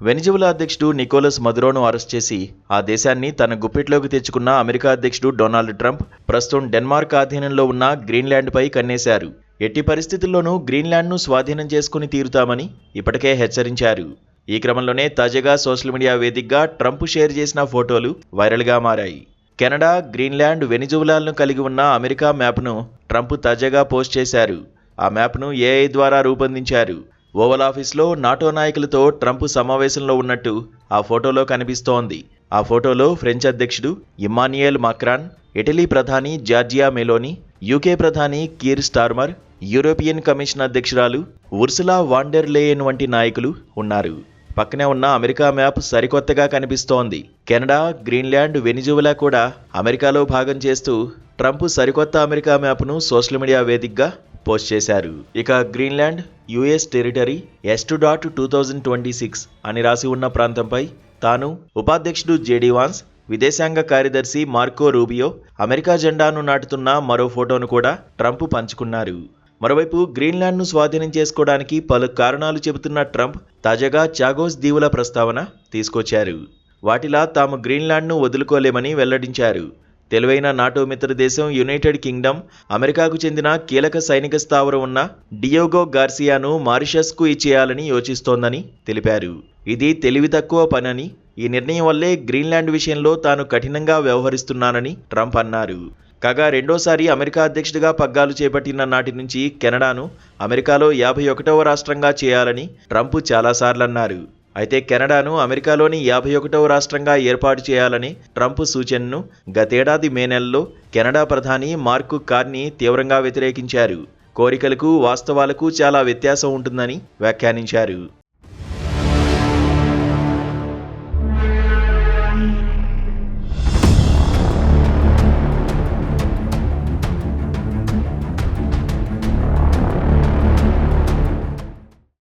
Venezuela అధ్యక్షుడు Nicholas మదురోను arrest చేసి ఆ దేశాన్ని తన గుప్పిట్లోకి తెచ్చుకున్న అమెరికా అధ్యక్షుడు డొనాల్డ్ ట్రంప్ ప్రస్తుతం డెన్మార్క్ ఆధీనంలో ఉన్న గ్రీన్లాండ్పై కన్నేశారు. ఎట్టి పరిస్థితుల్లోనూ గ్రీన్లాండ్ను స్వాధీనం చేసుకుని తీరుతామని ఇప్పటికే హెచ్చరించారు. ఈ క్రమంలోనే తాజాగా సోషల్ మీడియా వేదికగా ట్రంప్ షేర్ చేసిన ఫోటోలు వైరల్గా మారాయి. కెనడా, గ్రీన్లాండ్, వెనిజువలాలను కలిగి ఉన్న అమెరికా మ్యాప్ను ట్రంప్ తాజాగా పోస్ట్ చేశారు. ఆ మ్యాప్ను ఏఐ ద్వారా రూపొందించారు. ఓవల్ ఆఫీస్లో నాటో నాయకులతో ట్రంప్ సమావేశంలో ఉన్నట్టు ఆ ఫోటోలో కనిపిస్తోంది. ఆ ఫోటోలో ఫ్రెంచ్ అధ్యక్షుడు ఇమ్మాన్యుయేల్ మాక్రాన్, ఇటలీ ప్రధాని జార్జియా మెలోనీ, యూకే ప్రధాని కీర్ స్టార్మర్, యూరోపియన్ కమిషన్ అధ్యక్షురాలు ఉర్సులా వాన్ డెర్ లేయెన్ వంటి నాయకులు ఉన్నారు. పక్కనే ఉన్న అమెరికా మ్యాప్ సరికొత్తగా కనిపిస్తోంది. కెనడా, గ్రీన్లాండ్, వెనిజువలా కూడా అమెరికాలో భాగం చేస్తూ ట్రంప్ సరికొత్త అమెరికా మ్యాప్ను సోషల్ మీడియా వేదికగా పోస్ట్ చేశారు. ఇక గ్రీన్లాండ్ యుఎస్ టెరిటరీ S.2026 అని రాసి ఉన్న ప్రాంతంపై తాను, ఉపాధ్యక్షుడు జేడీ వాన్స్, విదేశాంగ కార్యదర్శి మార్కో రూబియో అమెరికా జెండాను నాటుతున్న మరో ఫోటోను కూడా ట్రంప్ పంచుకున్నారు. మరోవైపు గ్రీన్లాండ్ను స్వాధీనం చేసుకోవడానికి పలు కారణాలు చెబుతున్న ట్రంప్ తాజాగా చాగోస్ దీవుల ప్రస్తావన తీసుకొచ్చారు. వాటిలా తాము గ్రీన్లాండ్ను వదులుకోలేమని వెల్లడించారు. తెలివైన నాటో మిత్ర దేశం యునైటెడ్ కింగ్డమ్ అమెరికాకు చెందిన కీలక సైనిక స్థావరం ఉన్న డియోగో గార్సియాను మారిషస్కు ఇచ్చేయాలని యోచిస్తోందని తెలిపారు. ఇది తెలివి తక్కువ పనని, ఈ నిర్ణయం వల్లే గ్రీన్లాండ్ విషయంలో తాను కఠినంగా వ్యవహరిస్తున్నానని ట్రంప్ అన్నారు. కాగా రెండోసారి అమెరికా అధ్యక్షుడిగా పగ్గాలు చేపట్టిన నాటి నుంచి కెనడాను అమెరికాలో 51వ రాష్ట్రంగా చేయాలని ట్రంప్ చాలాసార్లు అన్నారు. అయితే కెనడాను అమెరికాలోని 51వ రాష్ట్రంగా ఏర్పాటు చేయాలని ట్రంప్ సూచనను గతేడాది మే నెలలో కెనడా ప్రధాని మార్క్ కార్నీ తీవ్రంగా వ్యతిరేకించారు. కోరికలకు వాస్తవాలకు చాలా వ్యత్యాసం ఉంటుందని వ్యాఖ్యానించారు.